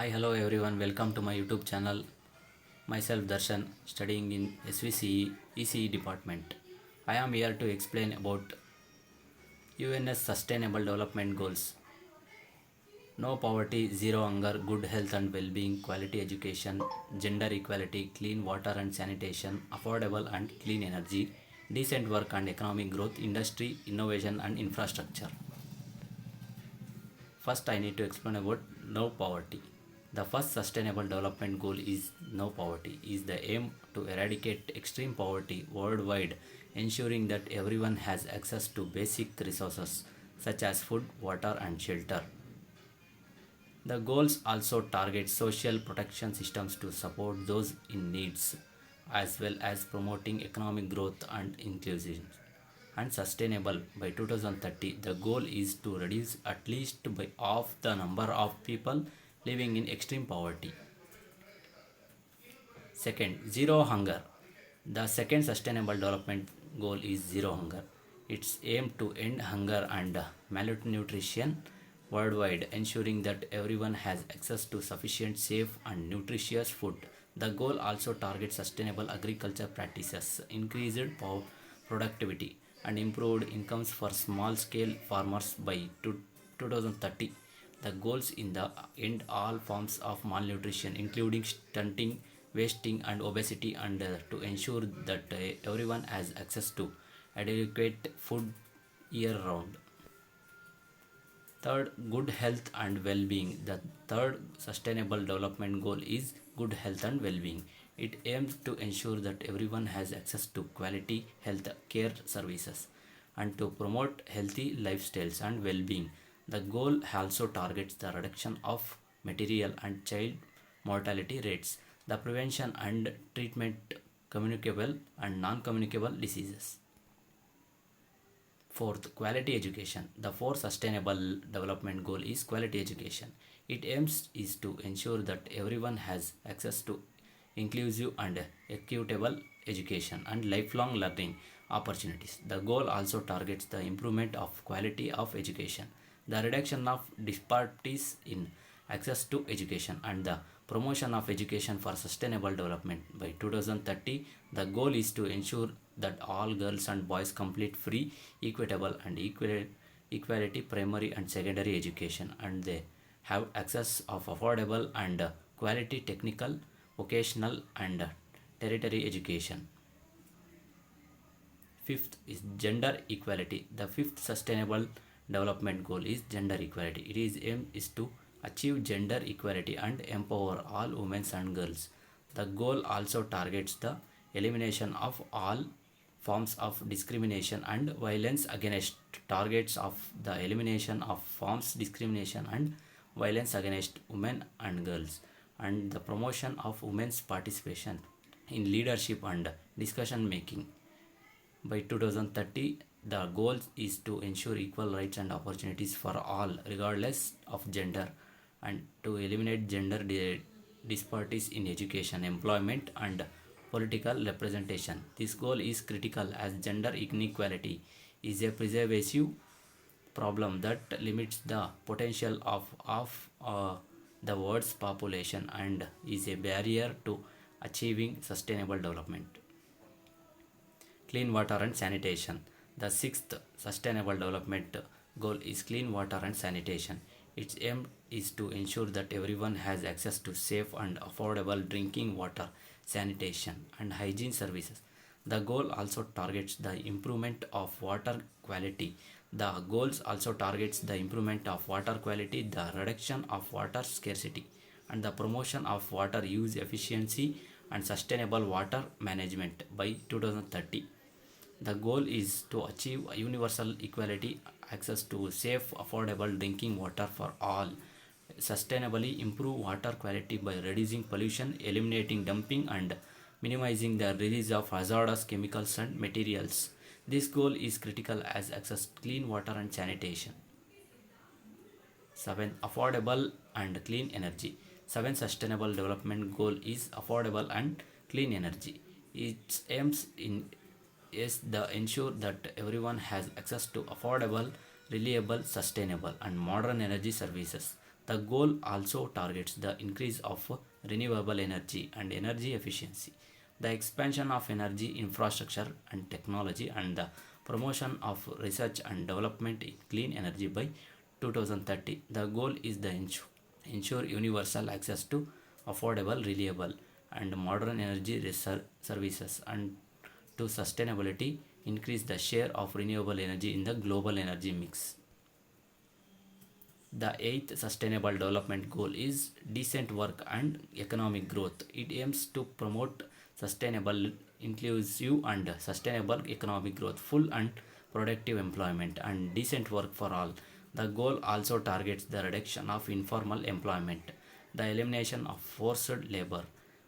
Hi, hello everyone. Welcome to my YouTube channel. Myself Darshan, studying in SVCE ECE department. I am here to explain about UNS Sustainable Development Goals. No poverty, zero hunger, good health and well-being, quality education, gender equality, clean water and sanitation, affordable and clean energy, decent work and economic growth, industry, innovation and infrastructure. First, I need to explain about no poverty. The first sustainable development goal is no poverty. Is the aim to eradicate extreme poverty worldwide, ensuring that everyone has access to basic resources such as food, water and shelter. The goals also target social protection systems to support those in needs, as well as promoting economic growth and inclusion. And sustainable by 2030, the goal is to reduce at least by half the number of people living in extreme poverty. Second, zero hunger. The second sustainable development goal is zero hunger. It's aimed to end hunger and malnutrition worldwide, ensuring that everyone has access to sufficient, safe, and nutritious food. The goal also targets sustainable agriculture practices, increased productivity, and improved incomes for small scale farmers by 2030. The goals in the end all forms of malnutrition, including stunting, wasting, and obesity, and to ensure that everyone has access to adequate food year round. Third, good health and well being. The third sustainable development goal is good health and well being. It aims to ensure that everyone has access to quality health care services and to promote healthy lifestyles and well being. The goal also targets the reduction of material and child mortality rates, the prevention and treatment communicable and non communicable diseases. Fourth, quality education. The fourth sustainable development goal is quality education. It aims is to ensure that everyone has access to inclusive and equitable education and lifelong learning opportunities. The goal also targets the improvement of quality of education, the reduction of disparities in access to education, and the promotion of education for sustainable development. By 2030, the goal is to ensure that all girls and boys complete free, equitable, and equality primary and secondary education, and they have access of affordable and quality technical, vocational, and tertiary education. Fifth is gender equality. The fifth sustainable development goal is gender equality. It is aim is to achieve gender equality and empower all women and girls. The goal also targets the elimination of all forms of discrimination and violence against targets of the elimination of forms discrimination and violence against women and girls, and the promotion of women's participation in leadership and discussion making. By 2030, the goal is to ensure equal rights and opportunities for all, regardless of gender, and to eliminate gender disparities in education, employment, and political representation. This goal is critical as gender inequality is a pervasive problem that limits the potential of the world's population and is a barrier to achieving sustainable development. Clean water and sanitation. The sixth sustainable development goal is clean water and sanitation. Its aim is to ensure that everyone has access to safe and affordable drinking water, sanitation, and hygiene services. The goal also targets the improvement of water quality. The goals also targets the improvement of water quality, the reduction of water scarcity, and the promotion of water use efficiency and sustainable water management by 2030. The goal is to achieve universal equality access to safe, affordable drinking water for all, sustainably improve water quality by reducing pollution, eliminating dumping, and minimizing the release of hazardous chemicals and materials. This goal is critical as access to clean water and sanitation. 7. Affordable and clean energy. 7. Sustainable development goal is affordable and clean energy. Its aims in is the ensure that everyone has access to affordable, reliable, sustainable, and modern energy services. The goal also targets the increase of renewable energy and energy efficiency, the expansion of energy infrastructure and technology, and the promotion of research and development in clean energy by 2030. The goal is the ensure universal access to affordable, reliable, and modern energy services, and to sustainability increase the share of renewable energy in the global energy mix. The eighth sustainable development goal is decent work and economic growth. It aims to promote sustainable, inclusive, and sustainable economic growth, full and productive employment, and decent work for all. The goal also targets the reduction of informal employment, the elimination of forced labor,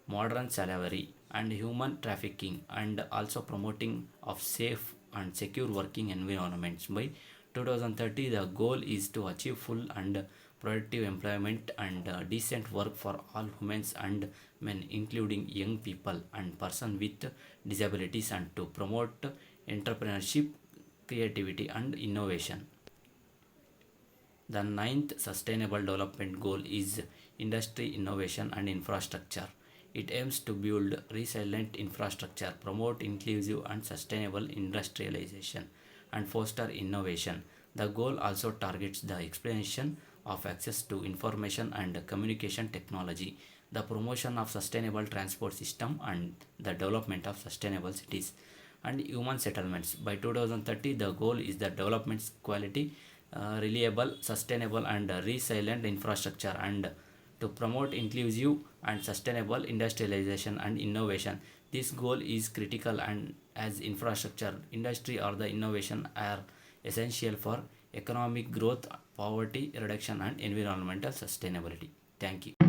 modern slavery, and human trafficking, and also promoting of safe and secure working environments. By 2030, the goal is to achieve full and productive employment and decent work for all women and men, including young people and persons with disabilities, and to promote entrepreneurship, creativity, and innovation. The ninth sustainable development goal is industry innovation and infrastructure. It aims to build resilient infrastructure, promote inclusive and sustainable industrialization, and foster innovation. The goal also targets the expansion of access to information and communication technology, the promotion of sustainable transport system, and the development of sustainable cities and human settlements. By 2030, the goal is the development quality, reliable, sustainable, and resilient infrastructure, and to promote inclusive and sustainable industrialization and innovation. This goal is critical, and as infrastructure, industry, or the innovation are essential for economic growth, poverty reduction, and environmental sustainability. Thank you.